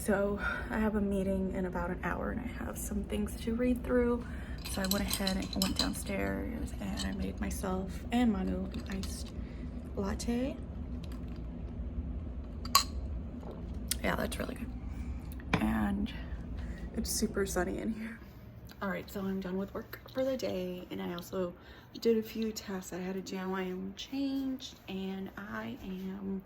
so I have a meeting in about an hour and I have some things to read through. So I went ahead and went downstairs and I made myself and Manu an iced latte. Yeah, that's really good. And it's super sunny in here. All right, so I'm done with work for the day, and I also did a few tasks I had to do. Now I am changed and I am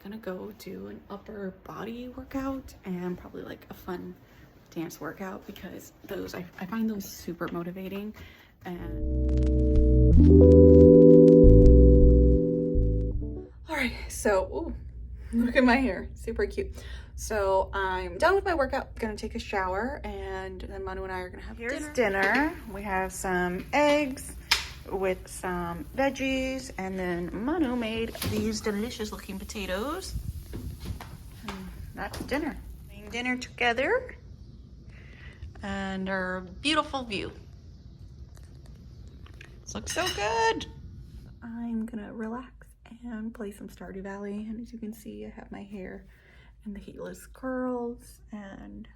gonna go do an upper body workout and probably like a fun dance workout, because those I find those super motivating. And all right, so ooh, look at my hair, super cute. So I'm done with my workout, gonna take a shower, and then Manu and I are gonna have dinner. We have some eggs with some veggies, and then Manu made these delicious looking potatoes. And that's dinner. Eating dinner together and our beautiful view. This looks so good. I'm gonna relax and play some Stardew Valley, and as you can see, I have my hair in the heatless curls, and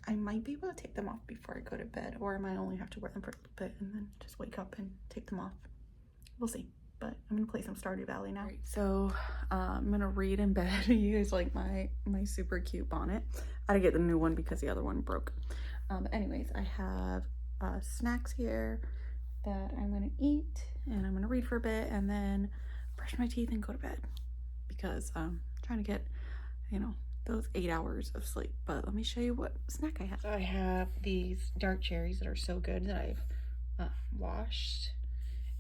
I might be able to take them off before I go to bed, or I might only have to wear them for a little bit and then just wake up and take them off. We'll see, but I'm gonna play some Stardew Valley now. Right, so I'm gonna read in bed. You guys like my super cute bonnet. I had to get the new one because the other one broke. Anyways, I have snacks here that I'm gonna eat, and I'm gonna read for a bit and then brush my teeth and go to bed, because trying to get, you know, those 8 hours of sleep. But let me show you what snack I have. So I have these dark cherries that are so good that I've washed,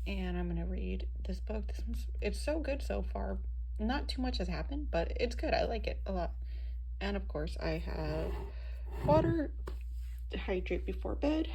and I'm gonna read this book. It's so good so far. Not too much has happened, but it's good. I like it a lot. And of course I have water to hydrate before bed.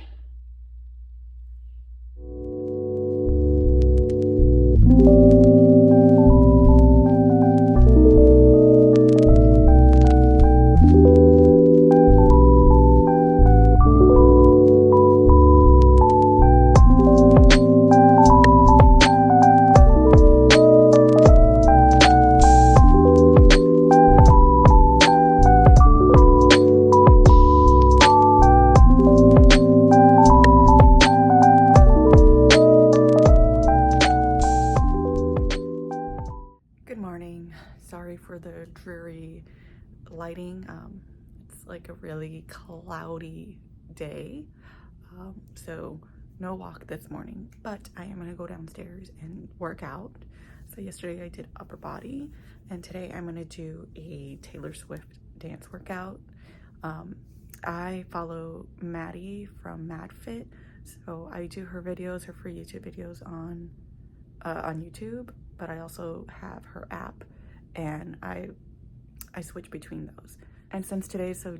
Sorry for the dreary lighting. It's like a really cloudy day, so no walk this morning, but I am gonna go downstairs and work out. So yesterday I did upper body, and today I'm gonna do a Taylor Swift dance workout. I follow Maddie from MadFit, so I do her videos, her free YouTube videos on YouTube, but I also have her app, and I switch between those. And since today is so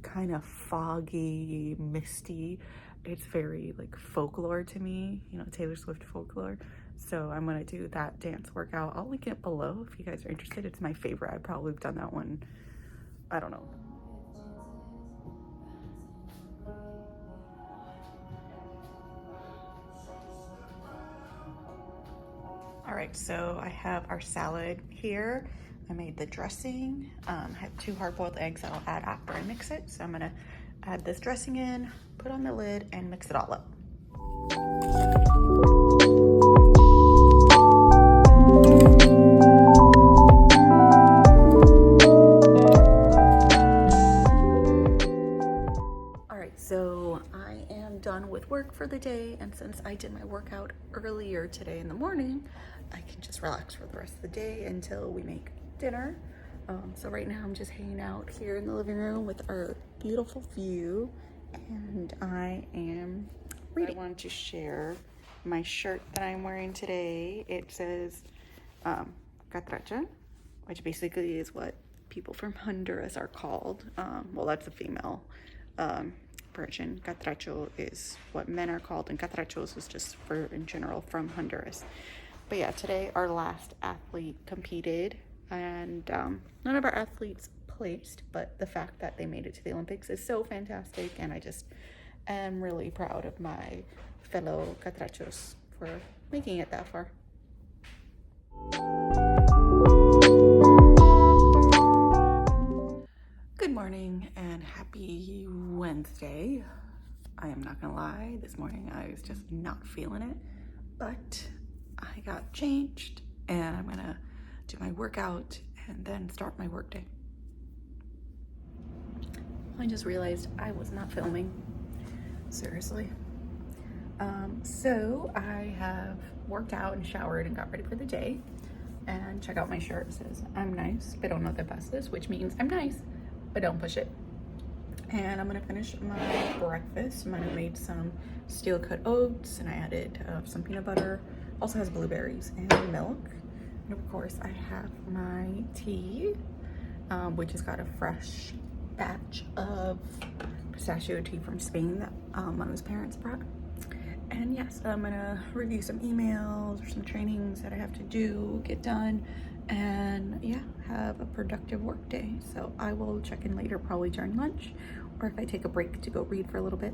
kind of foggy, misty, it's very like folklore to me, you know, Taylor Swift folklore. So I'm gonna do that dance workout. I'll link it below if you guys are interested. It's my favorite. I probably have done that one, I don't know. All right, so I have our salad here. I made the dressing. I have 2 hard-boiled eggs that I'll add after I mix it. So I'm gonna add this dressing in, put on the lid, and mix it all up. All right, so I am done with work for the day, and since I did my workout earlier today in the morning, I can just relax for the rest of the day until we make dinner. So right now I'm just hanging out here in the living room with our beautiful view, and I am reading. I wanted to share my shirt that I'm wearing today. It says catracha, which basically is what people from Honduras are called. Well, that's a female version. Catracho is what men are called, and catrachos is just for in general from Honduras. But yeah, today our last athlete competed, and none of our athletes placed, but the fact that they made it to the Olympics is so fantastic, and I just am really proud of my fellow catrachos for making it that far. I am not gonna lie, this morning I was just not feeling it, but I got changed and I'm gonna do my workout and then start my work day. I just realized I was not filming, seriously. So I have worked out and showered and got ready for the day. And check out my shirt, it says, I'm nice, but don't know the bestest, which means I'm nice, but don't push it. And I'm gonna finish my breakfast. I made some steel cut oats and I added some peanut butter. Also has blueberries and milk. And of course I have my tea, which has got a fresh batch of pistachio tea from Spain that one of his parents brought. And yes, I'm gonna review some emails or some trainings that I have to do, get done, and yeah, have a productive work day. So I will check in later, probably during lunch, or if I take a break to go read for a little bit.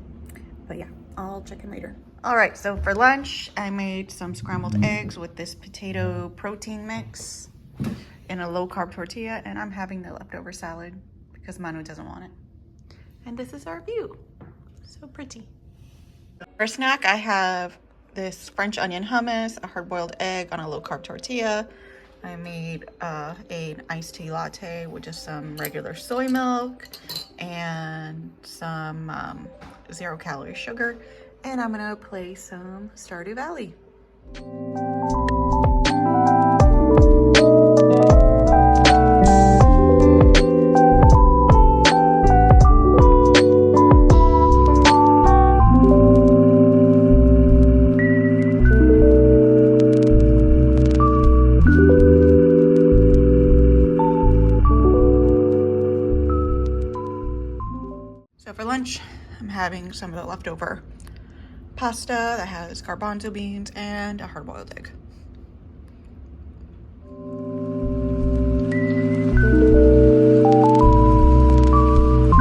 But yeah, I'll check in later. All right, so for lunch, I made some scrambled eggs with this potato protein mix in a low-carb tortilla, and I'm having the leftover salad because Manu doesn't want it. And this is our view. So pretty. For snack, I have this French onion hummus, a hard-boiled egg on a low-carb tortilla. I made an iced tea latte with just some regular soy milk and some 0-calorie sugar. And I'm gonna play some Stardew Valley. So for lunch, I'm having some of the leftover pasta that has garbanzo beans and a hard-boiled egg.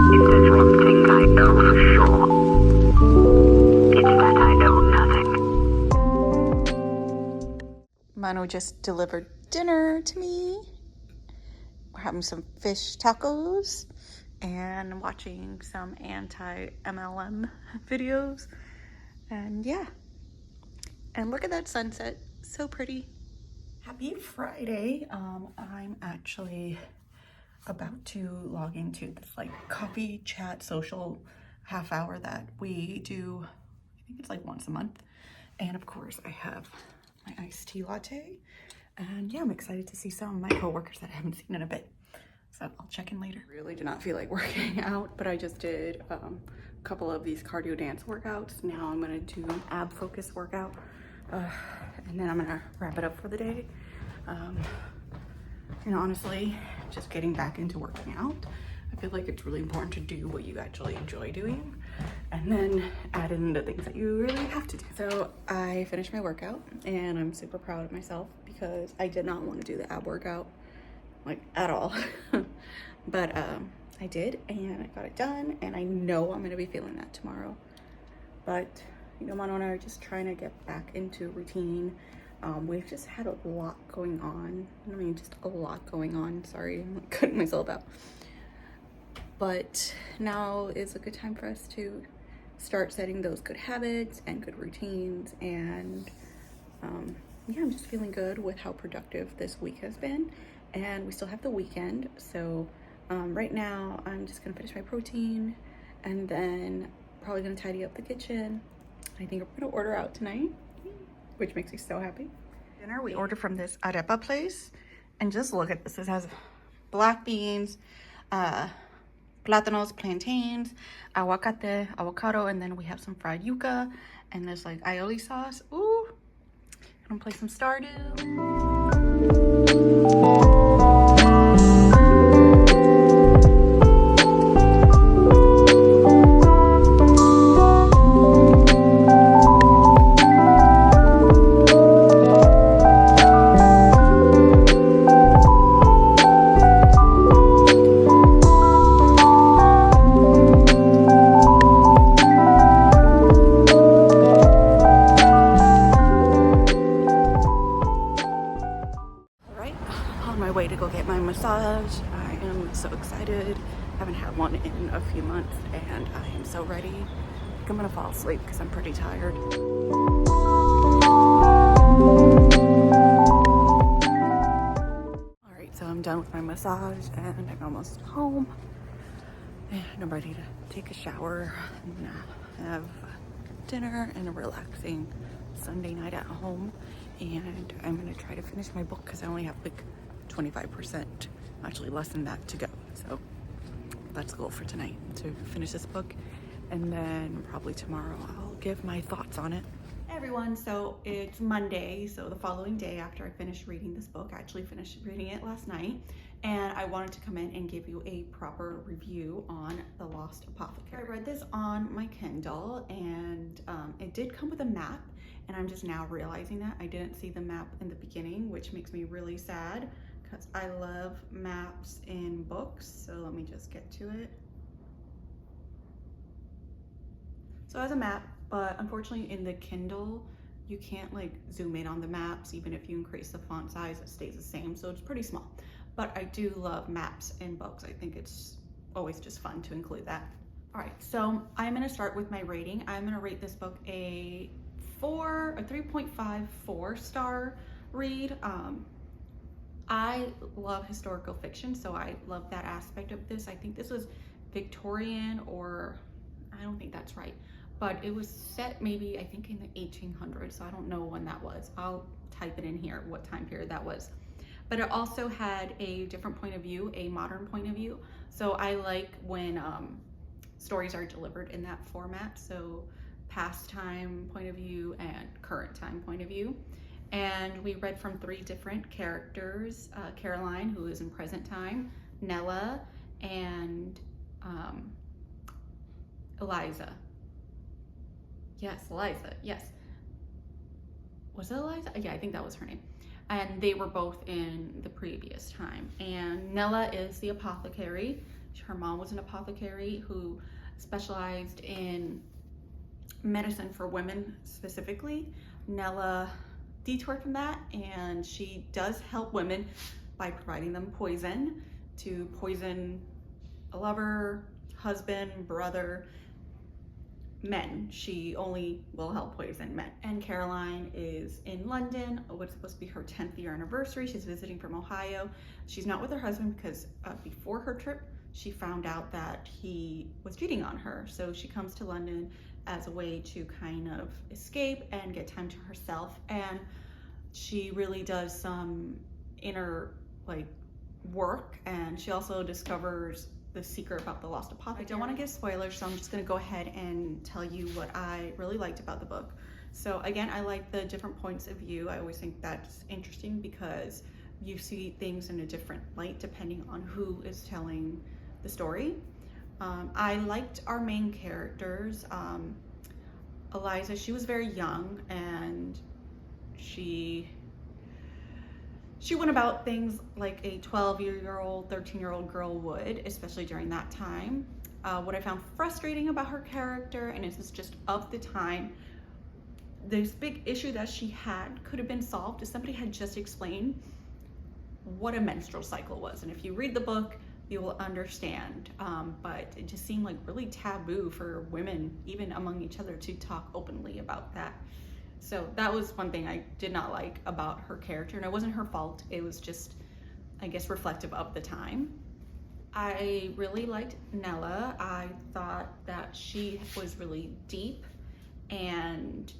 If there's one thing I know for sure, it's that I know nothing. Manu just delivered dinner to me. We're having some fish tacos and watching some anti-MLM videos. And yeah, and look at that sunset, so pretty. Happy Friday. I'm actually about to log into this like coffee chat social half hour that we do. I think it's like once a month. And of course I have my iced tea latte. And yeah, I'm excited to see some of my coworkers that I haven't seen in a bit. So I'll check in later. Really do not feel like working out, but I just did a couple of these cardio dance workouts. Now I'm gonna do an ab focus workout, and then I'm gonna wrap it up for the day. And honestly, just getting back into working out, I feel like it's really important to do what you actually enjoy doing, and then add in the things that you really have to do. So I finished my workout, and I'm super proud of myself because I did not want to do the ab workout, like at all. But I did, and I got it done, and I know I'm gonna be feeling that tomorrow. But you know, Manu and I are just trying to get back into routine. We've just had a lot going on. I mean, just a lot going on. Sorry, I'm like cutting myself out. But now is a good time for us to start setting those good habits and good routines. And yeah, I'm just feeling good with how productive this week has been. And we still have the weekend. So right now I'm just gonna finish my protein and then probably gonna tidy up the kitchen. I think we're gonna order out tonight, which makes me so happy. Dinner, we ordered from this arepa place. And just look at this. This has black beans, plátanos, plantains, aguacate, avocado, and then we have some fried yuca, and there's like aioli sauce. Ooh, I'm gonna play some Stardew. Massage. I am so excited. I haven't had one in a few months and I am so ready. think I'm gonna fall asleep because I'm pretty tired. All right, so I'm done with my massage and I'm almost home. And I'm ready to take a shower and have dinner and a relaxing Sunday night at home. And I'm gonna try to finish my book because I only have like 25%, actually less than that to go. So that's the goal for tonight, to finish this book. And then probably tomorrow I'll give my thoughts on it. Hey everyone, so it's Monday, so the following day after I finished reading this book. I actually finished reading it last night, and I wanted to come in and give you a proper review on The Lost Apothecary. I read this on my Kindle, and it did come with a map, and I'm just now realizing that I didn't see the map in the beginning, which makes me really sad because I love maps in books. So let me just get to it. So it has a map, but unfortunately in the Kindle, you can't like zoom in on the maps. Even if you increase the font size, it stays the same. So it's pretty small, but I do love maps in books. I think it's always just fun to include that. All right, so I'm gonna start with my rating. I'm gonna rate this book a 3.5 4-star read. I love historical fiction, so I love that aspect of this. I think this was Victorian, or I don't think that's right, but it was set maybe, I think, in the 1800s, so I don't know when that was. I'll type it in here, what time period that was. But it also had a different point of view, a modern point of view. So I like when stories are delivered in that format, so past time point of view and current time point of view. And we read from 3 different characters, Caroline, who is in present time, Nella, and Eliza. Yes, Eliza, yes. Was it Eliza? Yeah, I think that was her name. And they were both in the previous time. And Nella is the apothecary. Her mom was an apothecary who specialized in medicine for women specifically. Nella detoured from that, and she does help women by providing them poison to poison a lover, husband, brother, men. She only will help poison men. And Caroline is in London. What's supposed to be her 10th year anniversary. She's visiting from Ohio. She's not with her husband because before her trip, she found out that he was cheating on her. So she comes to London as a way to kind of escape and get time to herself. And she really does some inner like work, and she also discovers the secret about the lost apothecary. I don't want to give spoilers, so I'm just going to go ahead and tell you what I really liked about the book. So again, I like the different points of view. I always think that's interesting because you see things in a different light depending on who is telling the story. I liked our main characters. Eliza, she was very young, and she went about things like a 12-year-old, 13-year-old girl would, especially during that time. What I found frustrating about her character, and this is just of the time, this big issue that she had could have been solved if somebody had just explained what a menstrual cycle was. And if you read the book, you will understand. But it just seemed like really taboo for women, even among each other, to talk openly about that. So that was one thing I did not like about her character, and it wasn't her fault. It was just, I guess, reflective of the time. I really liked Nella. I thought that she was really deep, and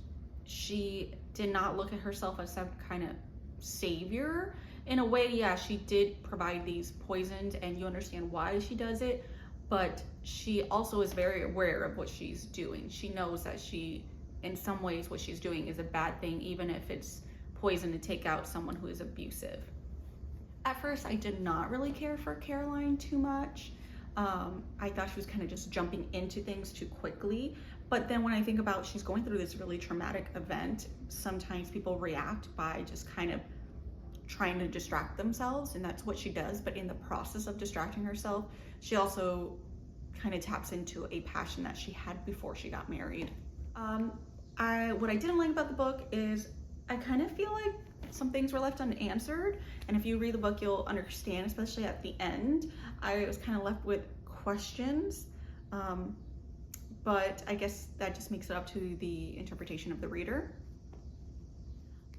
she did not look at herself as some kind of savior. In a way, yeah, she did provide these poisons, and you understand why she does it, but she also is very aware of what she's doing. She knows that in some ways, what she's doing is a bad thing, even if it's poison to take out someone who is abusive. At first, I did not really care for Caroline too much. I thought she was kind of just jumping into things too quickly. But then when I think about she's going through this really traumatic event, sometimes people react by just kind of trying to distract themselves, and that's what she does. But in the process of distracting herself, she also kind of taps into a passion that she had before she got married. What I didn't like about the book is I kind of feel like some things were left unanswered, and if you read the book, you'll understand, especially at the end. I was kind of left with questions, but I guess that just makes it up to the interpretation of the reader.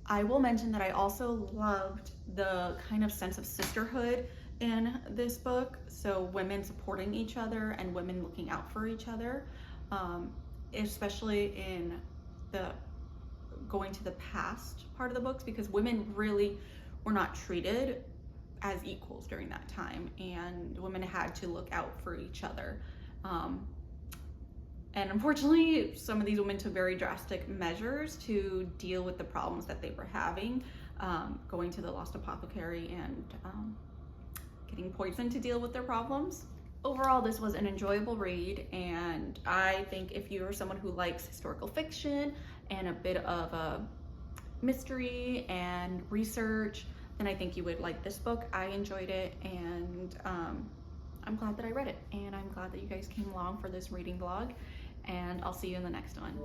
I will mention that I also loved the kind of sense of sisterhood in this book. So women supporting each other and women looking out for each other, especially in the going to the past part of the books, because women really were not treated as equals during that time, and women had to look out for each other. And unfortunately, some of these women took very drastic measures to deal with the problems that they were having, going to the Lost Apothecary and getting poisoned to deal with their problems. Overall, this was an enjoyable read, and I think if you're someone who likes historical fiction and a bit of a mystery and research, then I think you would like this book. I enjoyed it, and I'm glad that I read it, and I'm glad that you guys came along for this reading vlog, and I'll see you in the next one.